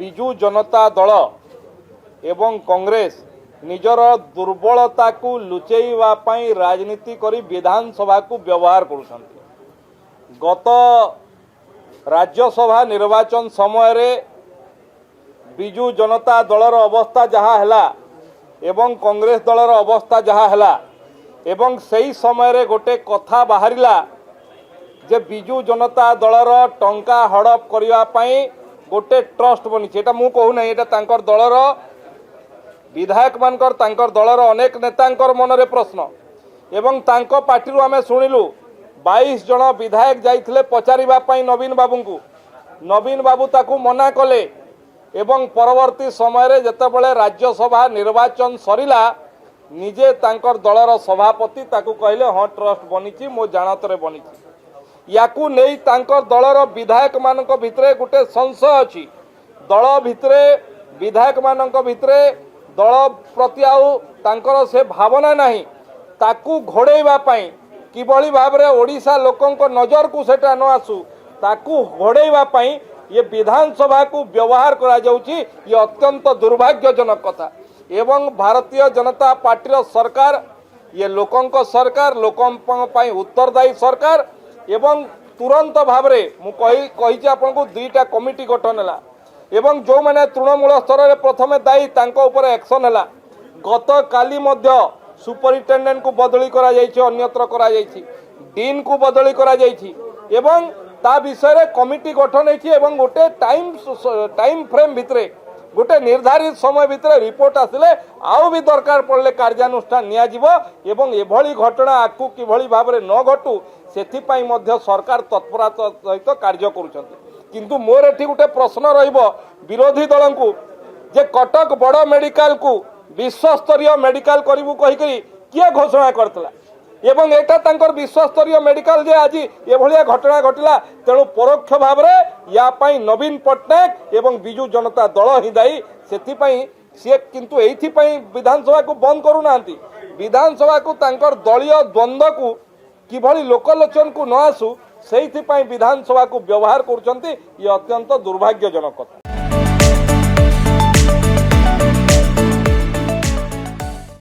विजु जनता दल एवं कांग्रेस निजर दुर्बलता को लुचेइवा पई राजनीति करी विधानसभा को व्यवहार करुछंती। गत राज्यसभा निर्वाचन समय रे विजु जनता दलर अवस्था जहाँ हैला एवं कांग्रेस दलर अवस्था जहाँ हैला एवं सही समय रे गोटे कथा बाहरिला जे विजु जनता दलर टंका हड़प करिवा पई गोटे ट्रस्ट बनी। एटा मु कहू नै, एटा तांकर दलर विधायक मानकर तांकर दलर अनेक नेतांकर मनरे प्रश्न एवं तांको पार्टी आमे सुनिलु 22 जन विधायक जाइथिले पचारिबा पई नवीन बाबू को। नवीन बाबू ताकू मना कले एवं परवर्ती समय रे जेतेबेले राज्यसभा निर्वाचन सरिला निजे तांकर दलर सभापति ताकू कहले हाँ ट्रस्ट बनीची मो जानतरे बनीची। याकू नहीं तांकर दलर विधायक मानक भितरे गोटे संशय अछि। दल भितरे विधायक मानक भितरे दल प्रति आउ तांकर से भावना नहीं ताकू घोड़ेइबा पई किभली भाबरे ओडिशा लोकंक नजर को सेटा न आसु ताकू घोड़ेइबा पई ये विधानसभा को व्यवहार करा जाउची। ये अत्यंत दुर्भाग्यजनक कथा एवं भारतीय जनता पार्टी सरकार ये लोकंक सरकार लोकंक पई उत्तरदायी सरकार एवं तुरंत भावरे मु कही आपको दुईटा कमिटी गठन है एवं जो मैंने तृणमूल स्तर में प्रथम दायी तांको ऊपर एक्शन है। गत काली मध्य सुपरिटेंडेंट को बदली करा जायछि, अन्यत्र करा जायछि, डीन को बदली करा जायछि एवं ता विषय रे कमिटी गठन होइछि एवं गोटे टाइम फ्रेम भितरे गोटे निर्धारित समय भितरे रिपोर्ट आसिले आउ भी दरकार पड़ले कार्यानुष्ठान निया जिवो एवं एभली घटना आकु किभली भाबरे न घटू सेथिपाई मध्य सरकार तत्परता सहित कार्य करुछन्ति। किंतु मोर एठी गोटे प्रश्न रहिबो विरोधी दल को जे कटक बड़ मेडिकल को विश्वस्तरीय मेडिकल करिवु कहि करी किए घोषणा करतला एवं एटा तांकर विश्वस्तरीय मेडिकल जे आज एभलिया घटना घटिला तेणु परोक्ष भाव में या पाई नवीन पट्टनायक एवं विजु जनता दल ही दायी। सेथिपाई सी किंतु एइथिपाई विधानसभा को बंद करूनांती। विधानसभा को तांकर दलीय द्वंद्व को किभली लोकलोचन को न आसू सेइथिपाई विधानसभा को व्यवहार करुछंती। ये अत्यंत दुर्भाग्यजनक कथा।